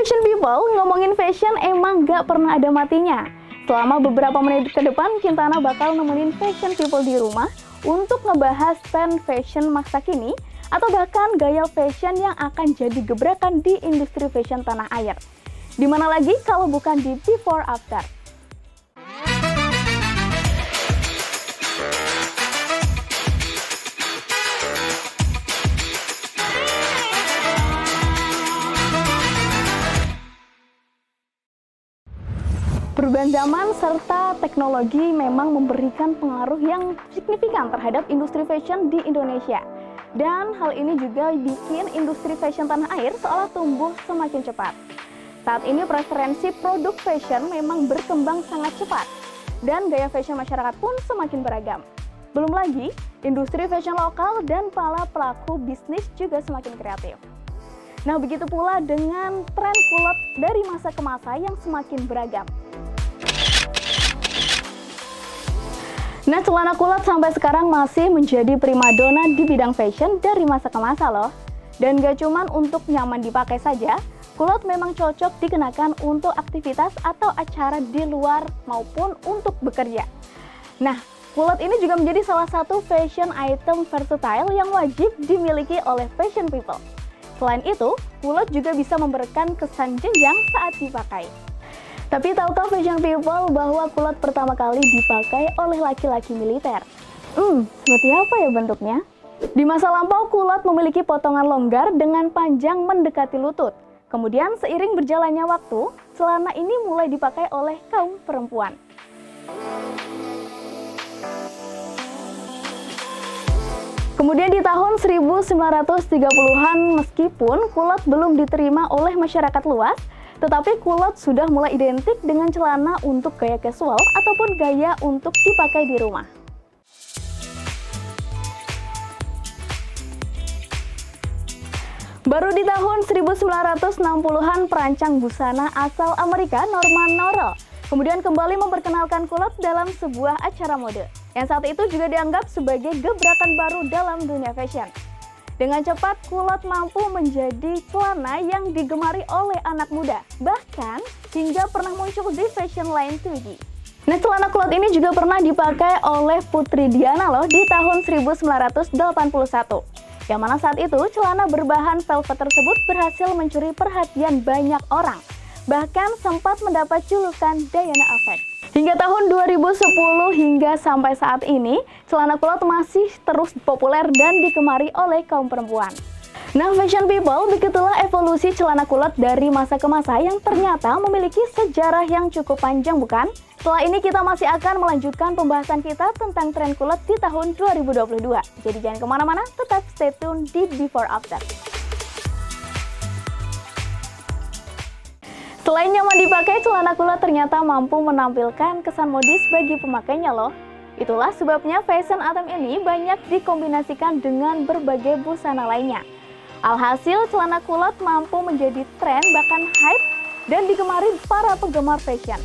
fashion people, ngomongin fashion emang gak pernah ada matinya. Selama beberapa menit ke depan, Kintana bakal nemenin fashion people di rumah untuk ngebahas tren fashion masa kini atau bahkan gaya fashion yang akan jadi gebrakan di industri fashion tanah air. Dimana lagi kalau bukan di Before After. Perubahan zaman serta teknologi memang memberikan pengaruh yang signifikan terhadap industri fashion di Indonesia. Dan hal ini juga bikin industri fashion tanah air seolah tumbuh semakin cepat. Saat ini preferensi produk fashion memang berkembang sangat cepat. Dan gaya fashion masyarakat pun semakin beragam. Belum lagi, industri fashion lokal dan para pelaku bisnis juga semakin kreatif. Nah, begitu pula dengan tren kulot dari masa ke masa yang semakin beragam. Nah, celana kulot sampai sekarang masih menjadi primadona di bidang fashion dari masa ke masa loh. Dan gak cuman untuk nyaman dipakai saja, kulot memang cocok dikenakan untuk aktivitas atau acara di luar maupun untuk bekerja. Nah, kulot ini juga menjadi salah satu fashion item versatile yang wajib dimiliki oleh fashion people. Selain itu, kulot juga bisa memberikan kesan jenjang saat dipakai. Tapi tahukah fashion people bahwa kulot pertama kali dipakai oleh laki-laki militer? Seperti apa ya bentuknya? Di masa lampau, kulot memiliki potongan longgar dengan panjang mendekati lutut. Kemudian seiring berjalannya waktu, celana ini mulai dipakai oleh kaum perempuan. Kemudian di tahun 1930-an, meskipun kulot belum diterima oleh masyarakat luas, tetapi kulot sudah mulai identik dengan celana untuk gaya casual ataupun gaya untuk dipakai di rumah. Baru di tahun 1960-an, perancang busana asal Amerika Norman Norell kemudian kembali memperkenalkan kulot dalam sebuah acara mode, yang saat itu juga dianggap sebagai gebrakan baru dalam dunia fashion. Dengan cepat, kulot mampu menjadi celana yang digemari oleh anak muda, bahkan hingga pernah muncul di fashion line 2G. Nah, celana kulot ini juga pernah dipakai oleh Putri Diana loh di tahun 1981. Yang mana saat itu, celana berbahan velvet tersebut berhasil mencuri perhatian banyak orang. Bahkan sempat mendapat julukan Diana Effect. Hingga tahun 2010 hingga sampai saat ini, celana kulot masih terus populer dan digemari oleh kaum perempuan. Nah, fashion people, begitulah evolusi celana kulot dari masa ke masa yang ternyata memiliki sejarah yang cukup panjang, bukan? Setelah ini kita masih akan melanjutkan pembahasan kita tentang tren kulot di tahun 2022. Jadi jangan kemana-mana, tetap stay tune di Before After. Selain nyaman dipakai, celana kulot ternyata mampu menampilkan kesan modis bagi pemakainya loh. Itulah sebabnya fashion item ini banyak dikombinasikan dengan berbagai busana lainnya. Alhasil, celana kulot mampu menjadi tren bahkan hype dan digemari para penggemar fashion.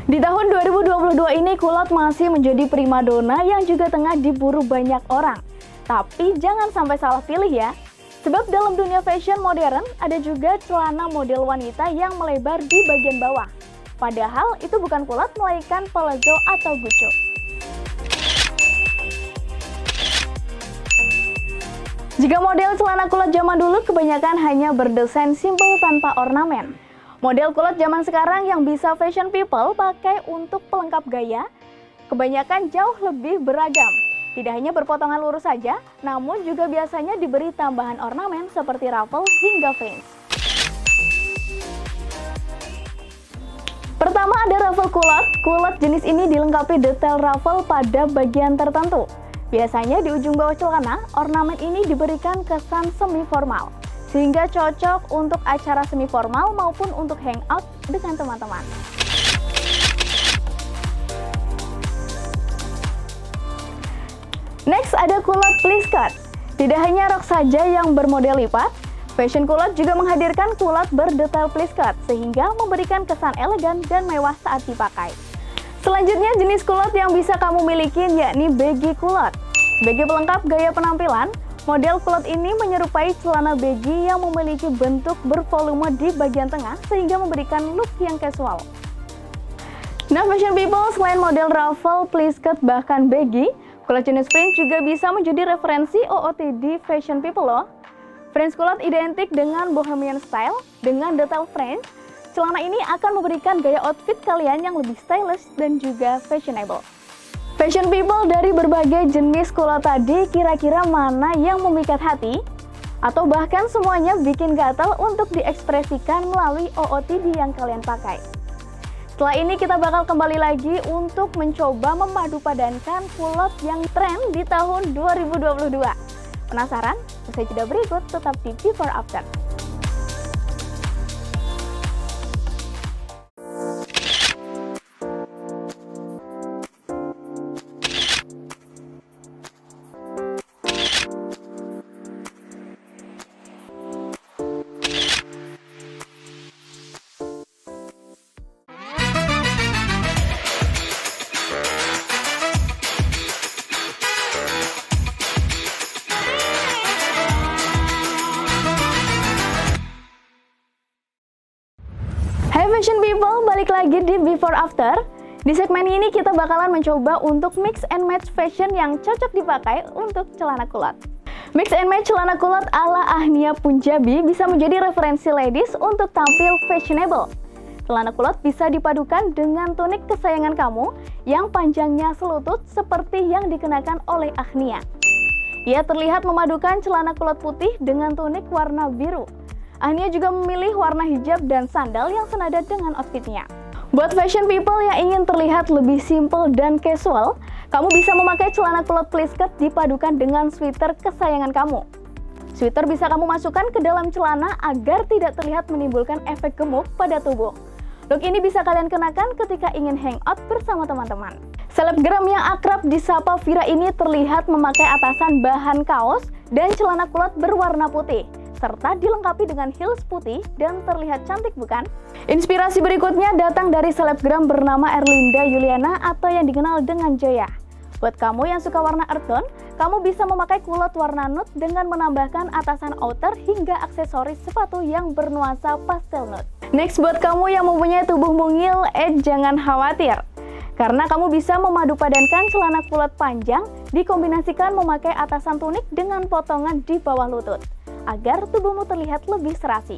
Di tahun 2022 ini, kulot masih menjadi primadona yang juga tengah diburu banyak orang. Tapi jangan sampai salah pilih ya. Sebab dalam dunia fashion modern, ada juga celana model wanita yang melebar di bagian bawah. Padahal itu bukan kulot, melainkan palazzo atau guccio. Jika model celana kulot zaman dulu kebanyakan hanya berdesain simpel tanpa ornamen. Model kulot zaman sekarang yang bisa fashion people pakai untuk pelengkap gaya, kebanyakan jauh lebih beragam. Tidak hanya berpotongan lurus saja, namun juga biasanya diberi tambahan ornamen seperti ruffle hingga fringe. Pertama ada ruffle kulot. Kulot jenis ini dilengkapi detail ruffle pada bagian tertentu. Biasanya di ujung bawah celana, ornamen ini diberikan kesan semi formal, sehingga cocok untuk acara semi formal maupun untuk hangout dengan teman-teman. Next ada kulot please cut. Di Tidak hanya rok saja yang bermodel lipat, fashion kulot juga menghadirkan kulot berdetail pleat skirt sehingga memberikan kesan elegan dan mewah saat dipakai. Selanjutnya jenis kulot yang bisa kamu miliki yakni baggy kulot. Sebagai pelengkap gaya penampilan, model kulot ini menyerupai celana baggy yang memiliki bentuk bervolume di bagian tengah sehingga memberikan look yang casual. Nah fashion people, selain model ruffle, pleat skirt, bahkan baggy, kulot jenis fringe juga bisa menjadi referensi OOTD fashion people loh. Fringe kulot identik dengan bohemian style dengan detail fringe. Celana ini akan memberikan gaya outfit kalian yang lebih stylish dan juga fashionable. Fashion people, dari berbagai jenis kulot tadi, kira-kira mana yang memikat hati? Atau bahkan semuanya bikin gatal untuk diekspresikan melalui OOTD yang kalian pakai? Setelah ini kita bakal kembali lagi untuk mencoba memadupadankan kulot yang tren di tahun 2022. Penasaran? Usai jeda berikut, tetap di Before After. Hai fashion people, balik lagi di Before After. Di segmen ini kita bakalan mencoba untuk mix and match fashion yang cocok dipakai untuk celana kulot. Mix and match celana kulot ala Ahnia Punjabi bisa menjadi referensi ladies untuk tampil fashionable. Celana kulot bisa dipadukan dengan tunik kesayangan kamu yang panjangnya selutut seperti yang dikenakan oleh Ahnia. Ia terlihat memadukan celana kulot putih dengan tunik warna biru. Ahnia juga memilih warna hijab dan sandal yang senada dengan outfitnya. Buat fashion people yang ingin terlihat lebih simple dan casual, kamu bisa memakai celana kulot pleat skirt dipadukan dengan sweater kesayangan kamu. Sweater bisa kamu masukkan ke dalam celana agar tidak terlihat menimbulkan efek gemuk pada tubuh. Look ini bisa kalian kenakan ketika ingin hangout bersama teman-teman. Selebgram yang akrab disapa Vira ini terlihat memakai atasan bahan kaos dan celana kulot berwarna putih, serta dilengkapi dengan heels putih dan terlihat cantik bukan? Inspirasi berikutnya datang dari selebgram bernama Erlinda Yuliana atau yang dikenal dengan Joya. Buat kamu yang suka warna earth tone, kamu bisa memakai kulot warna nude dengan menambahkan atasan outer hingga aksesoris sepatu yang bernuansa pastel nude. Next, buat kamu yang mempunyai tubuh mungil, jangan khawatir. Karena kamu bisa memadupadankan celana kulot panjang dikombinasikan memakai atasan tunik dengan potongan di bawah lutut, agar tubuhmu terlihat lebih serasi.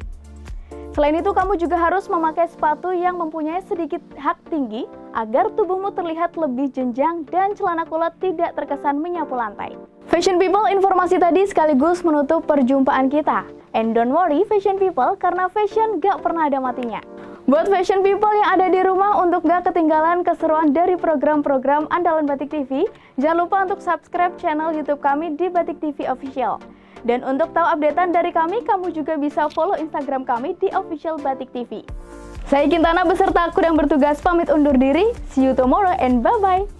Selain itu, kamu juga harus memakai sepatu yang mempunyai sedikit hak tinggi agar tubuhmu terlihat lebih jenjang dan celana kulot tidak terkesan menyapu lantai. Fashion people, informasi tadi sekaligus menutup perjumpaan kita. And don't worry fashion people, karena fashion gak pernah ada matinya. Buat fashion people yang ada di rumah, untuk gak ketinggalan keseruan dari program-program andalan Batik TV, jangan lupa untuk subscribe channel YouTube kami di Batik TV Official. Dan untuk tahu updatean dari kami, kamu juga bisa follow Instagram kami di Official Batik TV. Saya Kintana beserta kru yang bertugas pamit undur diri. See you tomorrow and bye-bye.